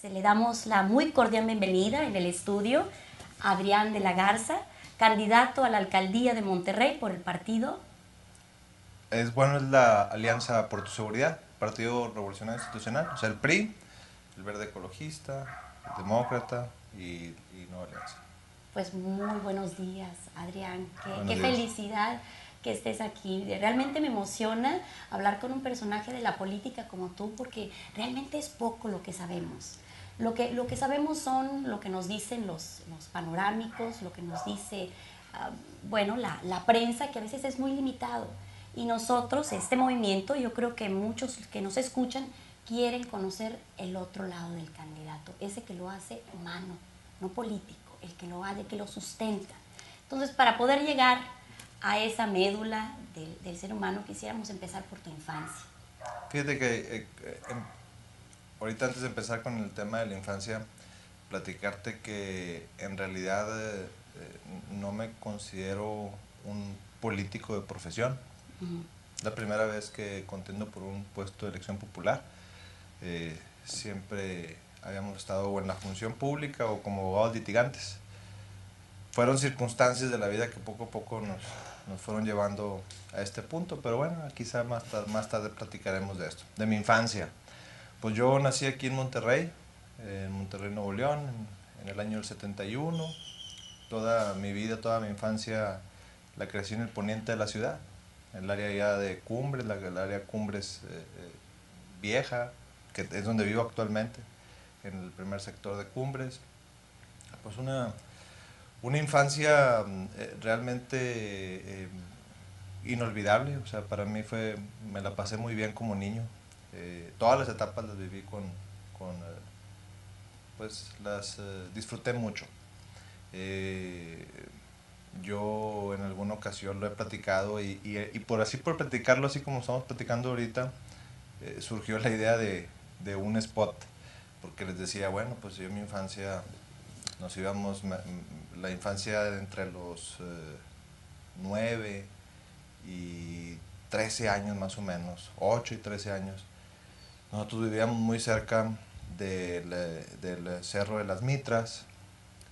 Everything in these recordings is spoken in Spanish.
le damos la muy cordial bienvenida en el estudio a Adrián de la Garza, candidato a la alcaldía de Monterrey por el partido. Es la Alianza por tu Seguridad, Partido Revolucionario Institucional, o sea, el PRI, el Verde Ecologista, el Demócrata y Nueva Alianza. Pues muy buenos días, Adrián. Qué Buenos días. felicidad que estés aquí. Realmente me emociona hablar con un personaje de la política como tú, porque realmente es poco lo que sabemos. Lo que sabemos son lo que nos dicen los panorámicos, lo que nos dice, bueno, la prensa, que a veces es muy limitado. Y nosotros, este movimiento, yo creo que muchos que nos escuchan quieren conocer el otro lado del candidato, ese que lo hace humano, no político, el que lo hace, que lo sustenta. Entonces, para poder llegar a esa médula del ser humano, quisiéramos empezar por tu infancia. Fíjate que ahorita antes de empezar con el tema de la infancia, platicarte que en realidad no me considero un político de profesión. La primera vez que contendo por un puesto de elección popular. Siempre habíamos estado o en la función pública o como abogados litigantes. Fueron circunstancias de la vida que poco a poco nos fueron llevando a este punto, pero bueno, quizá más tarde platicaremos de esto. De mi infancia. Pues yo nací aquí en Monterrey, Nuevo León, en el año del 71. Toda mi vida, toda mi infancia la crecí en el poniente de la ciudad, en el área ya de Cumbres, el área Cumbres vieja, que es donde vivo actualmente, en el primer sector de Cumbres. Pues una infancia realmente inolvidable, o sea, para mí me la pasé muy bien como niño. Todas las etapas las viví pues las disfruté mucho. Eh, yo en alguna ocasión lo he platicado y por platicarlo así como estamos platicando ahorita, surgió la idea de un spot, porque les decía, bueno, pues yo en mi infancia nos íbamos, la infancia entre los 9 y 13 años más o menos, 8 y 13 años, nosotros vivíamos muy cerca del Cerro de las Mitras.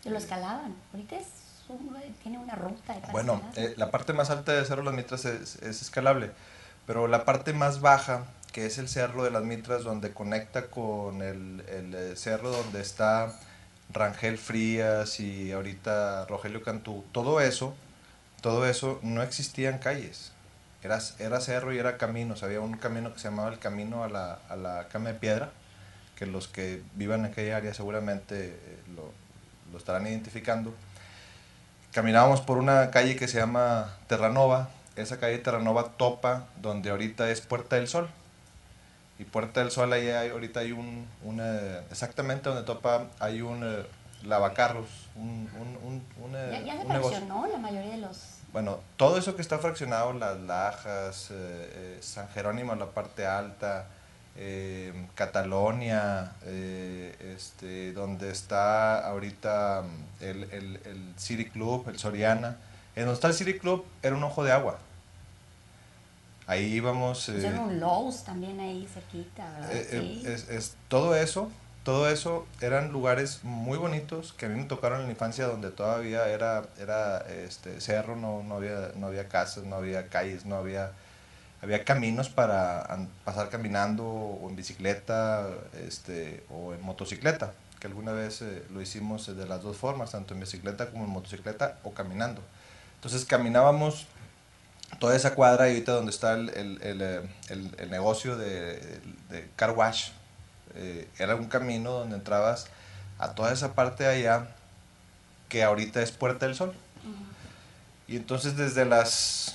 Yo lo escalaban. Ahorita tiene una ruta para Bueno, escalar. la parte más alta del Cerro de las Mitras es escalable, pero la parte más baja, que es el Cerro de las Mitras, donde conecta con el cerro donde está Rangel Frías y ahorita Rogelio Cantú, todo eso no existían calles. Era cerro y era caminos. Había un camino que se llamaba el camino a la Cama de Piedra, que los que vivan en aquella área seguramente lo estarán identificando. Caminábamos por una calle que se llama Terranova. Esa calle Terranova topa donde ahorita es Puerta del Sol. Y Puerta del Sol, ahorita hay exactamente donde topa, hay un lavacarros, Ya se un negocio. fraccionó la mayoría de los... Bueno, todo eso que está fraccionado, las Lajas, San Jerónimo, la parte alta, Catalonia, donde está ahorita el City Club, el Soriana. En donde está el City Club era un ojo de agua. Ahí íbamos... Pusieron un Lowe's también ahí cerquita, ¿verdad? Sí. Todo eso eran lugares muy bonitos que a mí me tocaron en la infancia, donde todavía era cerro, no había casas, no había calles, había caminos para pasar caminando o en bicicleta o en motocicleta, que alguna vez lo hicimos de las dos formas, tanto en bicicleta como en motocicleta o caminando. Entonces caminábamos toda esa cuadra y ahorita donde está el negocio de car wash, era un camino donde entrabas a toda esa parte de allá que ahorita es Puerta del Sol. Y entonces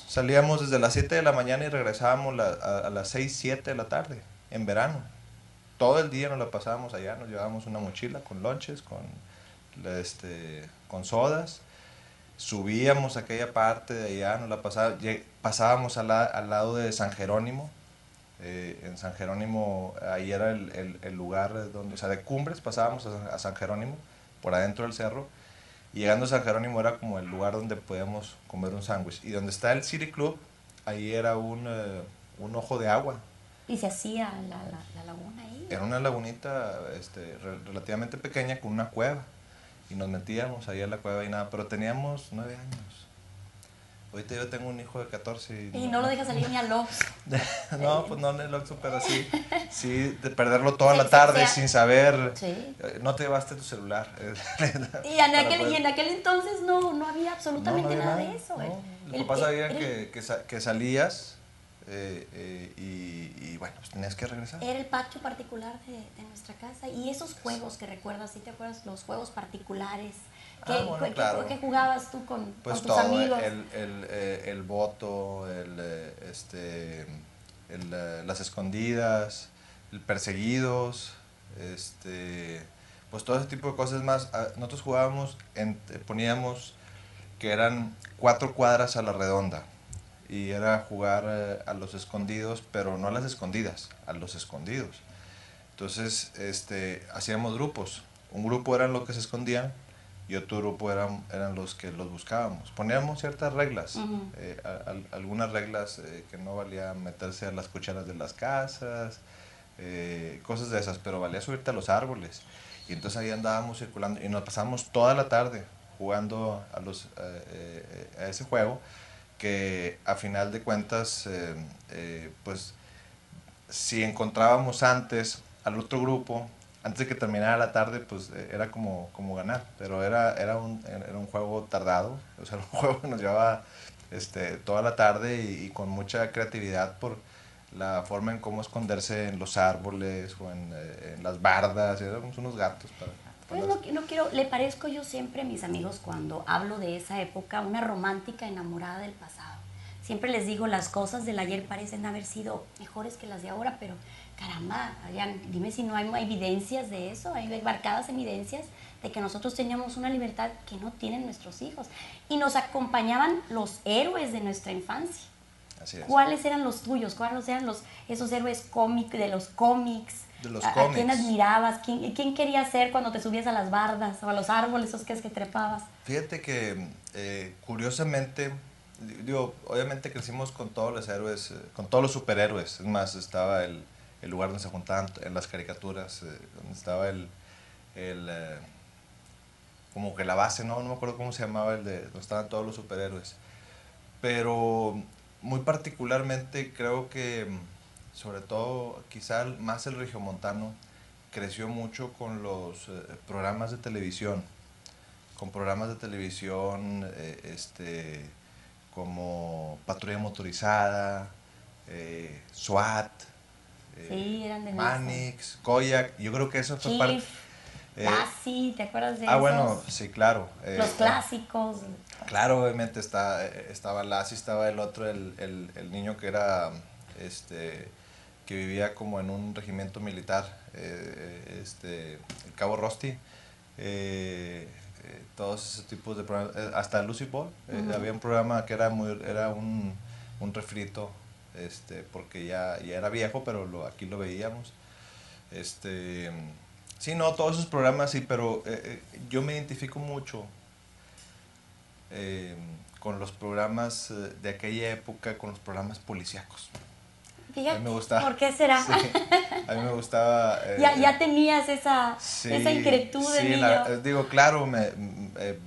salíamos desde las 7 de la mañana y regresábamos a las 6, 7 de la tarde, en verano. Todo el día nos la pasábamos allá, nos llevábamos una mochila con lonches, con sodas. Subíamos a aquella parte de allá, pasábamos al lado de San Jerónimo. En San Jerónimo, ahí era el lugar donde, o sea, de Cumbres pasábamos a San Jerónimo, por adentro del cerro. Y llegando a San Jerónimo era como el lugar donde podíamos comer un sándwich. Y donde está el City Club, ahí era un ojo de agua. ¿Y se hacía la laguna ahí? Era una lagunita relativamente pequeña con una cueva. Y nos metíamos ahí a la cueva y nada, pero teníamos 9 años. Ahorita yo tengo un hijo de 14 Y no lo dejas salir ni al Oxxo. no, pues no en el Oxxo, pero sí, de perderlo toda Sí, la tarde sí. sin saber. Sí. No te llevaste tu celular. Y en aquel entonces no había absolutamente había nada de eso. No. Los papás sabían que salías y bueno, pues tenías que regresar. Era el patio particular de nuestra casa. Y esos juegos que recuerdas, ¿sí te acuerdas? Los juegos particulares. Bueno, claro. ¿Qué jugabas tú con Pues tus todo, amigos? el voto, las escondidas, el perseguidos, pues todo ese tipo de cosas más. Nosotros jugábamos, poníamos que eran 4 cuadras a la redonda y era jugar a los escondidos, pero no a las escondidas, a los escondidos. Entonces, hacíamos grupos. Un grupo eran los que se escondían y otro grupo eran los que los buscábamos. Poníamos ciertas reglas, algunas reglas que no valía meterse a las cucharas de las casas, cosas de esas, pero valía subirte a los árboles. Y entonces ahí andábamos circulando y nos pasamos toda la tarde jugando a ese juego que a final de cuentas, pues si encontrábamos antes al otro grupo, antes de que terminara la tarde, pues era como ganar, pero era un juego tardado, o sea, era un juego que nos llevaba toda la tarde y con mucha creatividad por la forma en cómo esconderse en los árboles o en las bardas, éramos unos gatos Pues no quiero, le parezco yo siempre a mis amigos cuando hablo de esa época, una romántica enamorada del pasado. Siempre les digo, las cosas del ayer parecen haber sido mejores que las de ahora, pero caramba, Adrián, dime si no hay evidencias de eso, hay marcadas evidencias de que nosotros teníamos una libertad que no tienen nuestros hijos. Y nos acompañaban los héroes de nuestra infancia. Así es. ¿Cuáles eran los tuyos? ¿Cuáles eran esos héroes de los cómics? De los ¿A cómics. quién admirabas? ¿Quién querías ser cuando te subías a las bardas o a los árboles esos que trepabas? Fíjate que curiosamente, digo, obviamente crecimos con todos los héroes, con todos los superhéroes. Es más, estaba el lugar donde se juntaban en las caricaturas, donde estaba como que la base, no me acuerdo cómo se llamaba, donde estaban todos los superhéroes. Pero muy particularmente creo que, sobre todo, quizá más el regiomontano, creció mucho con los programas de televisión. Con programas de televisión como Patrulla Motorizada, SWAT, Sí, eran de Manix, Koyak. Yo creo que eso fue parte. Lassie, ¿te acuerdas de esos? Bueno, sí, claro. Los clásicos. Claro, obviamente estaba Lassie, estaba el otro, el niño que era, que vivía como en un regimiento militar, el Cabo Rosti. Todos esos tipos de programas, hasta Lucy Ball, había un programa que era un refrito, porque ya era viejo, pero aquí lo veíamos. Sí, no, todos esos programas sí, pero yo me identifico mucho con los programas de aquella época, con los programas policíacos. Fíjate, a mí me gustaba, ¿por qué será? Sí, a mí me gustaba... ya tenías esa inquietud de niño. Digo, claro,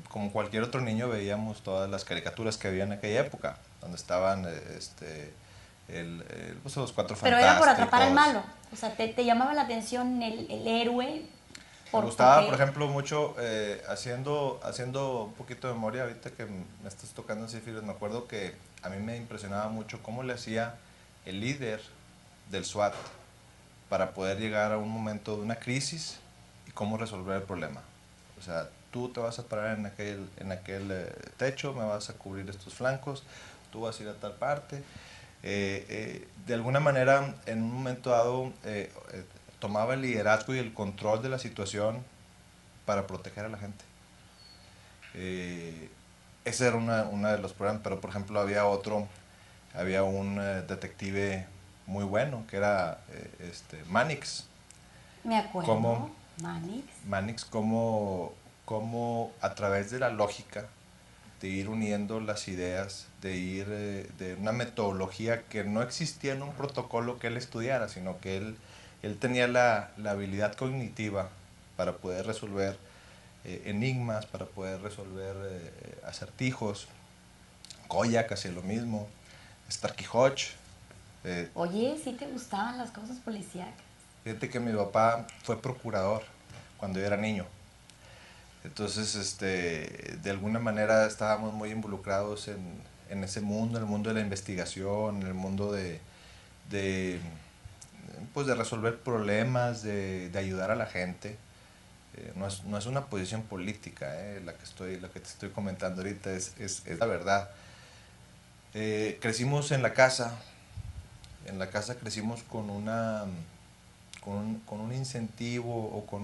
como cualquier otro niño veíamos todas las caricaturas que había en aquella época, donde estaban pues los Cuatro Fantásticos. Pero era por atrapar al malo, o sea, te llamaba la atención el héroe. Me gustaba, por ejemplo, mucho, haciendo un poquito de memoria, ahorita que me estás tocando así, me acuerdo que a mí me impresionaba mucho cómo le hacía el líder del SWAT para poder llegar a un momento de una crisis y cómo resolver el problema. O sea, tú te vas a parar en aquel techo, me vas a cubrir estos flancos, tú vas a ir a tal parte. De alguna manera, en un momento dado, tomaba el liderazgo y el control de la situación para proteger a la gente. Ese era uno de los programas, pero por ejemplo había un detective muy bueno que era Manix. Me acuerdo. Manix como a través de la lógica de ir uniendo las ideas, de ir de una metodología que no existía en un protocolo que él estudiara, sino que él tenía la habilidad cognitiva para poder resolver enigmas, para poder resolver acertijos. Koyak hacía lo mismo, Starkey Hodge. Oye, ¿sí te gustaban las cosas policíacas? Fíjate que mi papá fue procurador cuando yo era niño. Entonces, de alguna manera estábamos muy involucrados en ese mundo, en el mundo de la investigación, en el mundo de, pues de resolver problemas, de ayudar a la gente. No es una posición política, la que te estoy comentando ahorita, es la verdad. Crecimos en la casa crecimos con con un incentivo o con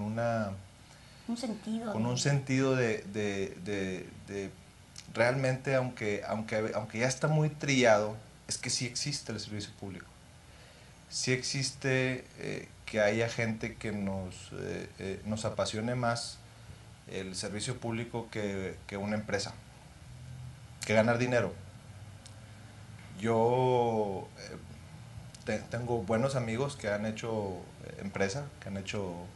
un sentido de realmente, aunque ya está muy trillado, es que sí existe el servicio público. Sí existe que haya gente que nos apasione más el servicio público que una empresa, que ganar dinero. Yo tengo buenos amigos que han hecho empresa, que han hecho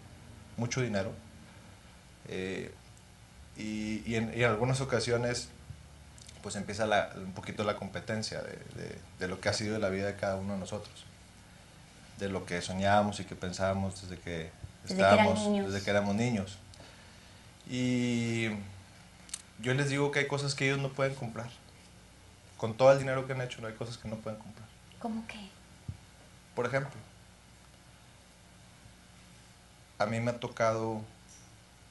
mucho dinero. eh, y en algunas ocasiones pues empieza un poquito la competencia de lo que ha sido la vida de cada uno de nosotros, de lo que soñábamos y que pensábamos desde que éramos niños. Y yo les digo que hay cosas que ellos no pueden comprar. Con todo el dinero que han hecho, no hay cosas que no pueden comprar. ¿Cómo qué? Por ejemplo, a mí me ha tocado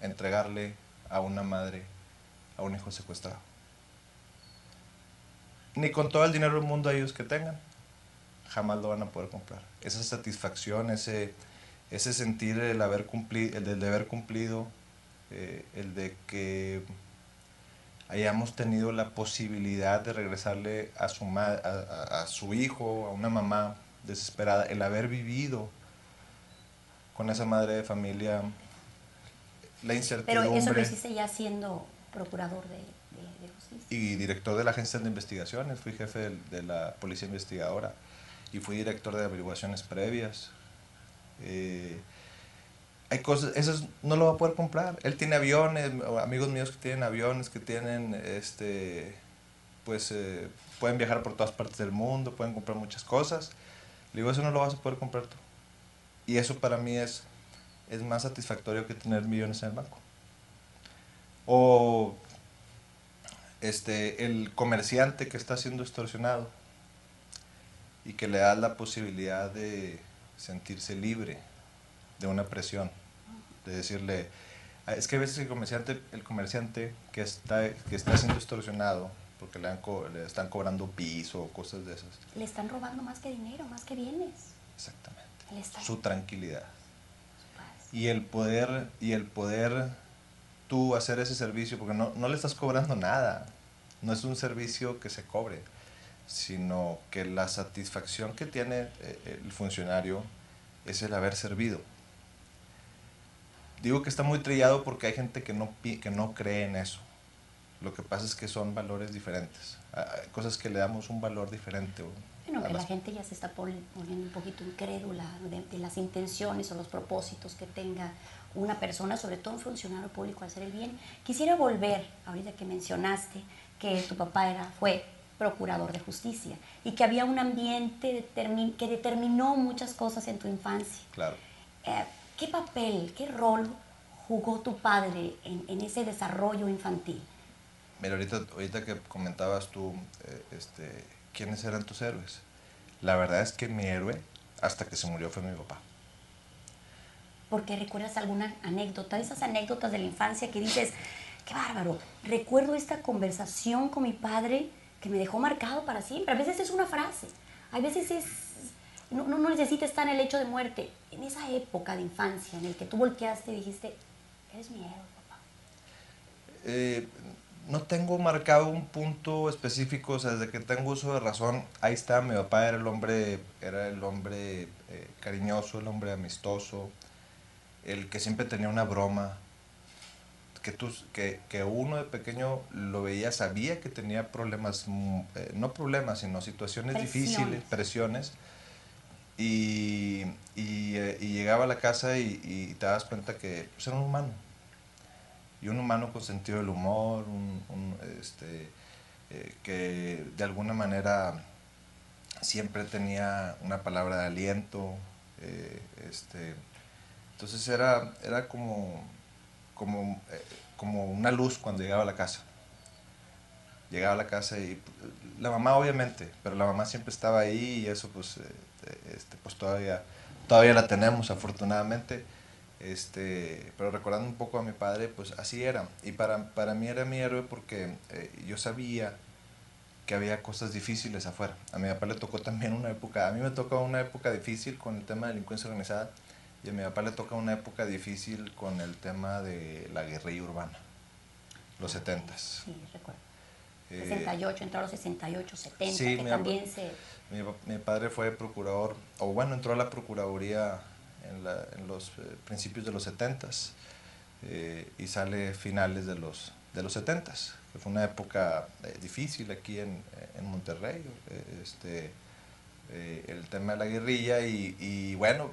entregarle a una madre a un hijo secuestrado. Ni con todo el dinero del mundo ellos que tengan, jamás lo van a poder comprar. Esa satisfacción, ese sentir el haber cumplido, el del haber cumplido, el de que hayamos tenido la posibilidad de regresarle a su hijo, a una mamá desesperada, el haber vivido con esa madre de familia, la Pero eso lo incertidumbre. hiciste ya siendo procurador de justicia. Y director de la agencia de investigaciones, fui jefe de la policía investigadora y fui director de averiguaciones previas. Hay cosas, eso no lo va a poder comprar. Él tiene aviones, amigos míos que tienen aviones, que tienen, pues pueden viajar por todas partes del mundo, pueden comprar muchas cosas. Le digo, eso no lo vas a poder comprar tú. Y eso para mí es más satisfactorio que tener millones en el banco. O el comerciante que está siendo extorsionado y que le da la posibilidad de sentirse libre de una presión, de decirle, es que a veces el comerciante que está siendo extorsionado porque le están cobrando piso o cosas de esas. Le están robando más que dinero, más que bienes. Exactamente. Su tranquilidad. Su paz. Y el poder tú hacer ese servicio, porque no le estás cobrando nada, no es un servicio que se cobre, sino que la satisfacción que tiene el funcionario es el haber servido. Digo que está muy trillado porque hay gente que no cree en eso. Lo que pasa es que son valores diferentes, hay cosas que le damos un valor diferente. Bueno, que la gente ya se está poniendo un poquito incrédula de las intenciones o los propósitos que tenga una persona, sobre todo un funcionario público, a hacer el bien. Quisiera volver, ahorita que mencionaste que tu papá fue procurador de justicia y que había un ambiente que determinó muchas cosas en tu infancia. Claro. ¿Qué papel, qué rol jugó tu padre en ese desarrollo infantil? Mira, ahorita que comentabas tú, ¿quiénes eran tus héroes? La verdad es que mi héroe, hasta que se murió, fue mi papá. ¿Por qué recuerdas alguna anécdota, de esas anécdotas de la infancia que dices, qué bárbaro, recuerdo esta conversación con mi padre que me dejó marcado para siempre? A veces es una frase, a veces no necesita estar en el hecho de muerte. En esa época de infancia en el que tú volteaste y dijiste, eres mi héroe, papá. No tengo marcado un punto específico, o sea, desde que tengo uso de razón, ahí está, mi papá era el hombre cariñoso, el hombre amistoso, el que siempre tenía una broma que uno de pequeño lo veía, sabía que tenía problemas, no problemas, sino situaciones difíciles, presiones, y llegaba a la casa y te das cuenta que pues, era un humano, y un humano con sentido del humor, que de alguna manera siempre tenía una palabra de aliento, eh, este, entonces era como, como una luz cuando llegaba a la casa. Llegaba a la casa y la mamá obviamente, pero la mamá siempre estaba ahí y eso pues, pues todavía la tenemos afortunadamente. Pero recordando un poco a mi padre, pues así era. Y para mí era mi héroe porque yo sabía que había cosas difíciles afuera. A mi papá le tocó también una época, a mí me tocó una época difícil con el tema de delincuencia organizada y a mi papá le toca una época difícil con el tema de la guerrilla urbana, los setentas. Sí, recuerdo. 68, entró a los 68, 70, Sí, que también se... mi padre fue procurador, o bueno, entró a la procuraduría en los principios de los setentas y sale finales de los setentas, que fue una época difícil aquí en Monterrey, el tema de la guerrilla y bueno,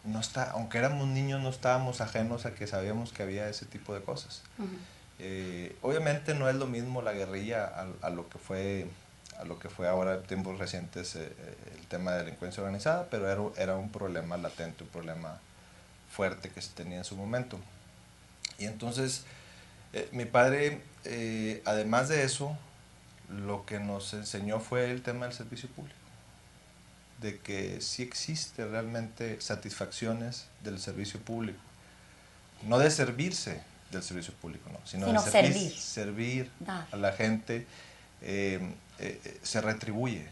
no está, aunque éramos niños no estábamos ajenos a que sabíamos que había ese tipo de cosas. Obviamente no es lo mismo la guerrilla a lo que fue ahora en tiempos recientes el tema de delincuencia organizada, pero era un problema latente, un problema fuerte que se tenía en su momento. Y entonces mi padre, además de eso, lo que nos enseñó fue el tema del servicio público, de que sí existe realmente satisfacciones del servicio público, no de servirse del servicio público, no, sino de servir a la gente, se retribuye.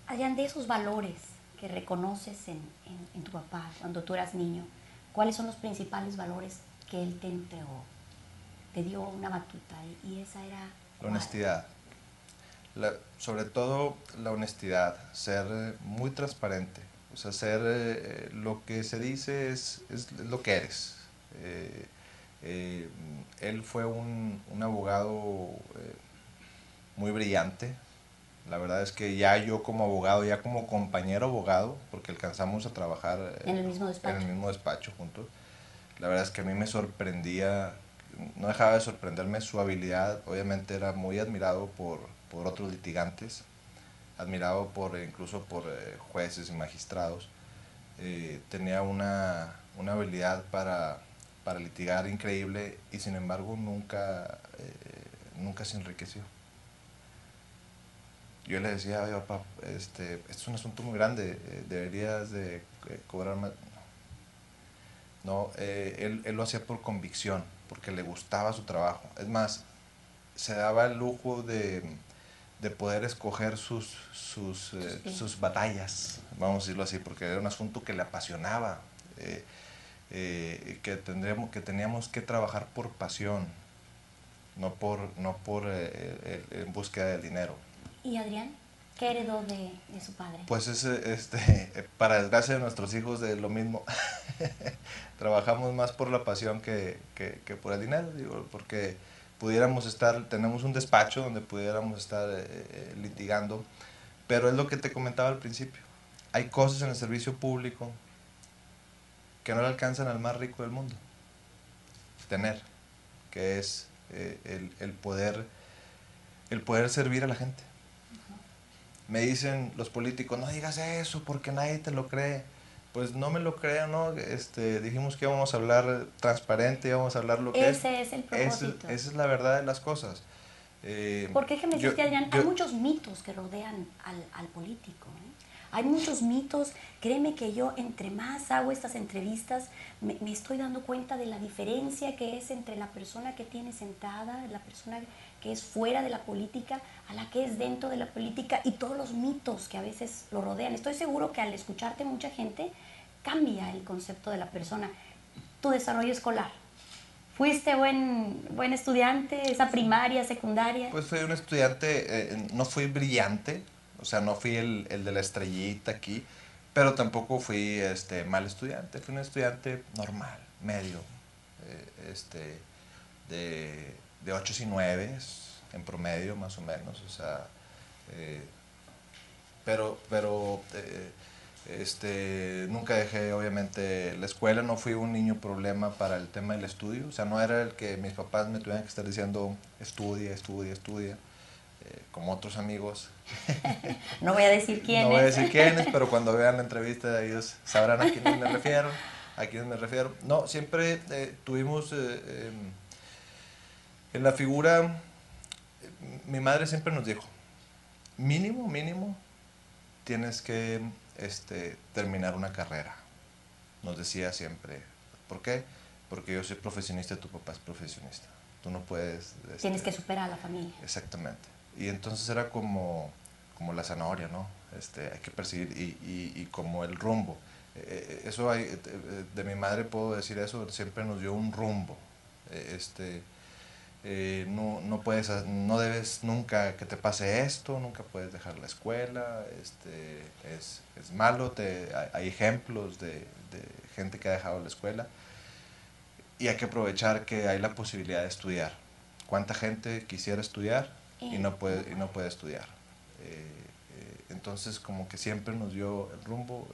Adrián, de esos valores que reconoces en tu papá cuando tú eras niño, ¿cuáles son los principales valores que él te entregó? Te dio una batuta y esa era... La honestidad. Sobre todo la honestidad, ser muy transparente, o sea, ser lo que se dice es lo que eres. Él fue un abogado muy brillante. La verdad es que ya yo como abogado, ya como compañero abogado, porque alcanzamos a trabajar en el mismo despacho juntos, la verdad es que a mí me sorprendía, no dejaba de sorprenderme su habilidad. Obviamente era muy admirado por otros litigantes, admirado incluso por jueces y magistrados. Tenía una habilidad para litigar increíble y sin embargo nunca se enriqueció. Yo le decía, oye papá, este es un asunto muy grande, deberías de cobrar más. No, él lo hacía por convicción, porque le gustaba su trabajo. Es más, se daba el lujo de poder escoger sus batallas, vamos a decirlo así, porque era un asunto que le apasionaba, que teníamos que trabajar por pasión, no por en búsqueda del dinero. ¿Y Adrián? ¿Qué heredó de su padre? Pues para desgracia de nuestros hijos de lo mismo. Trabajamos más por la pasión que por el dinero, digo, porque tenemos un despacho donde pudiéramos estar litigando, pero es lo que te comentaba al principio. Hay cosas en el servicio público que no le alcanzan al más rico del mundo tener, que es el poder servir a la gente. Me dicen los políticos, no digas eso porque nadie te lo cree. Pues no me lo creo, ¿no? Dijimos que íbamos a hablar transparente, íbamos a hablar lo que es. Ese es el propósito. Esa es la verdad de las cosas. Porque déjame decirte, Adrián, hay muchos mitos que rodean al político, ¿eh? Hay muchos mitos. Créeme que yo, entre más hago estas entrevistas, me estoy dando cuenta de la diferencia que es entre la persona que tiene sentada, la persona que es fuera de la política, a la que es dentro de la política y todos los mitos que a veces lo rodean. Estoy seguro que al escucharte mucha gente cambia el concepto de la persona. Tu desarrollo escolar. ¿Fuiste buen estudiante, esa primaria, secundaria? Pues fui un estudiante, no fui brillante, o sea, no fui el de la estrellita aquí, pero tampoco fui mal estudiante, fui un estudiante normal, medio, de 8 y 9 en promedio más o menos, o sea, nunca dejé obviamente la escuela, no fui un niño problema para el tema del estudio, o sea, no era el que mis papás me tuvieran que estar diciendo estudia, estudia, estudia, como otros amigos. No voy a decir No voy a quiénes. decir quiénes, pero cuando vean la entrevista ellos sabrán a quiénes me refiero, a quiénes me refiero. No, siempre tuvimos en la figura, mi madre siempre nos dijo, mínimo, mínimo, tienes que terminar una carrera. Nos decía siempre. ¿Por qué? Porque yo soy profesionista y tu papá es profesionista. Tú no puedes... Tienes que superar a la familia. Exactamente. Y entonces era como la zanahoria, ¿no? Hay que perseguir y como el rumbo. Eso hay, de mi madre puedo decir eso, siempre nos dio un rumbo. No puedes, no debes nunca que te pase esto, nunca puedes dejar la escuela, es malo, hay ejemplos de gente que ha dejado la escuela y hay que aprovechar que hay la posibilidad de estudiar. ¿Cuánta gente quisiera estudiar y no puede estudiar? Entonces como que siempre nos dio el rumbo.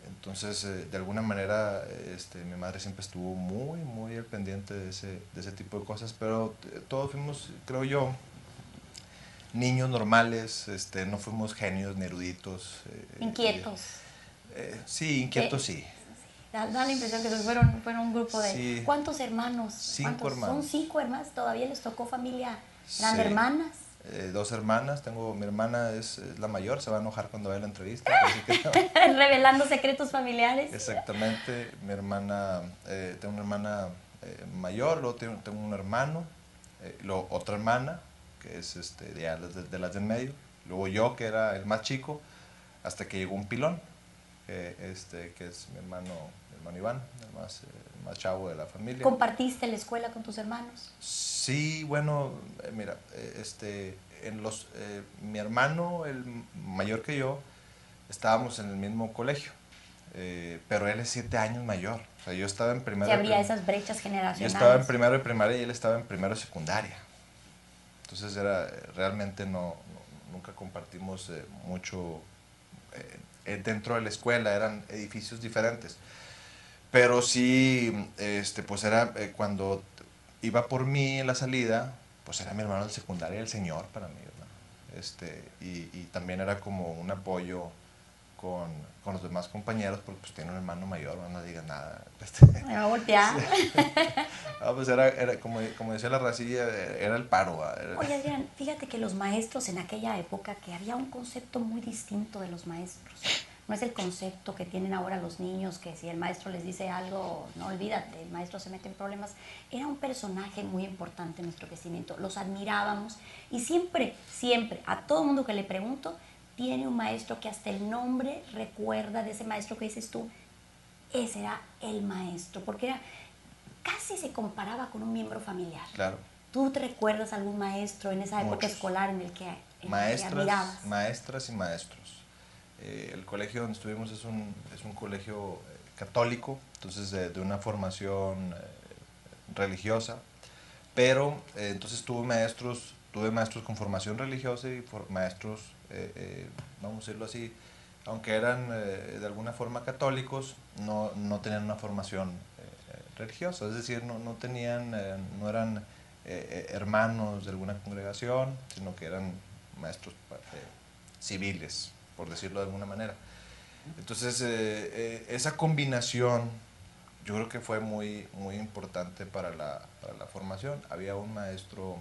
Entonces, de alguna manera, mi madre siempre estuvo muy, muy al pendiente de ese tipo de cosas, pero todos fuimos, creo yo, niños normales, no fuimos genios ni eruditos. Inquietos. Sí, inquietos sí. Da la impresión que fueron un grupo de... Sí. ¿Cuántos hermanos? 5 hermanos. Son 5 hermanos, todavía les tocó familia grande, Sí. hermanas. 2 hermanas, mi hermana es la mayor, se va a enojar cuando vea la entrevista. Revelando secretos familiares. Exactamente, mi hermana, tengo una hermana mayor, luego tengo un hermano, luego otra hermana, que es de las del medio, luego yo, que era el más chico, hasta que llegó un pilón, que es mi hermano Iván, el más chavo de la familia. ¿Compartiste la escuela con tus hermanos? Sí, bueno, mira, mi hermano, el mayor que yo, estábamos en el mismo colegio, pero él es 7 años mayor. O sea, yo estaba en primero. ¿Se abría esas brechas generacionales? Yo estaba en primero de primaria y él estaba en primero de secundaria. Entonces realmente nunca compartimos mucho dentro de la escuela, eran edificios diferentes. Pero sí, pues era cuando iba por mí en la salida, pues era mi hermano de secundaria, el señor para mí, ¿verdad? Y también era como un apoyo con los demás compañeros, porque pues tiene un hermano mayor, no digas nada. Me va a voltear. Sí. Pues era como decía la racilla, era el paro. Oye, Adrián, fíjate que los maestros en aquella época, que había un concepto muy distinto de los maestros. No es el concepto que tienen ahora los niños, que si el maestro les dice algo, no olvídate, el maestro se mete en problemas. Era un personaje muy importante en nuestro crecimiento, los admirábamos y siempre, siempre, a todo mundo que le pregunto, tiene un maestro que hasta el nombre recuerda de ese maestro que dices tú, ese era el maestro, porque casi se comparaba con un miembro familiar. Claro. ¿Tú te recuerdas algún maestro en esa época escolar en el que admirabas? Maestras y maestros. El colegio donde estuvimos es un colegio católico, entonces de una formación religiosa, pero entonces tuve maestros con formación religiosa y maestros, vamos a decirlo así, aunque eran de alguna forma católicos, no tenían una formación religiosa, es decir, no eran hermanos de alguna congregación, sino que eran maestros civiles, por decirlo de alguna manera. Entonces, esa combinación yo creo que fue muy, muy importante para la formación. Había un maestro,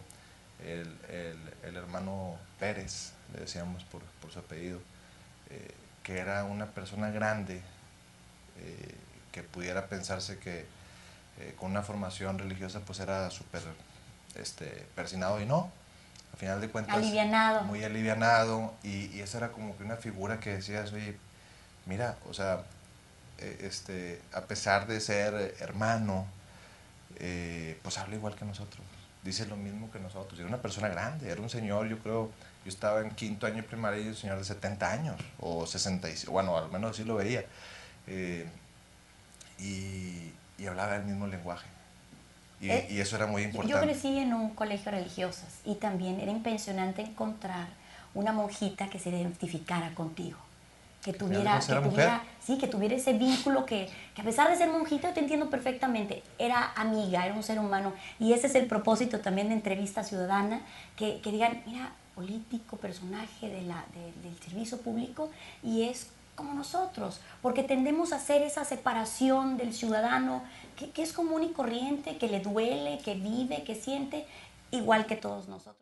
el hermano Pérez, le decíamos por su apellido, que era una persona grande, que pudiera pensarse que con una formación religiosa pues era súper persinado, y no, al final de cuentas alivianado. Muy alivianado, y esa era como que una figura que decías, oye, mira, o sea, a pesar de ser hermano, pues habla igual que nosotros, dice lo mismo que nosotros, era una persona grande, era un señor, yo creo, yo estaba en quinto año de primaria y un señor de 70 años, o 65, bueno, al menos así lo veía, y y hablaba el mismo lenguaje. Y eso era muy Yo importante. crecí en un colegio religioso y también era impresionante encontrar una monjita que se identificara contigo, que tuviera, Era mujer. sí, que tuviera ese vínculo que a pesar de ser monjita, yo te entiendo perfectamente, era amiga, era un ser humano. Y ese es el propósito también de Entrevista Ciudadana, que digan, mira, político, personaje del servicio público, y es como nosotros, porque tendemos a hacer esa separación del ciudadano que es común y corriente, que le duele, que vive, que siente, igual que todos nosotros.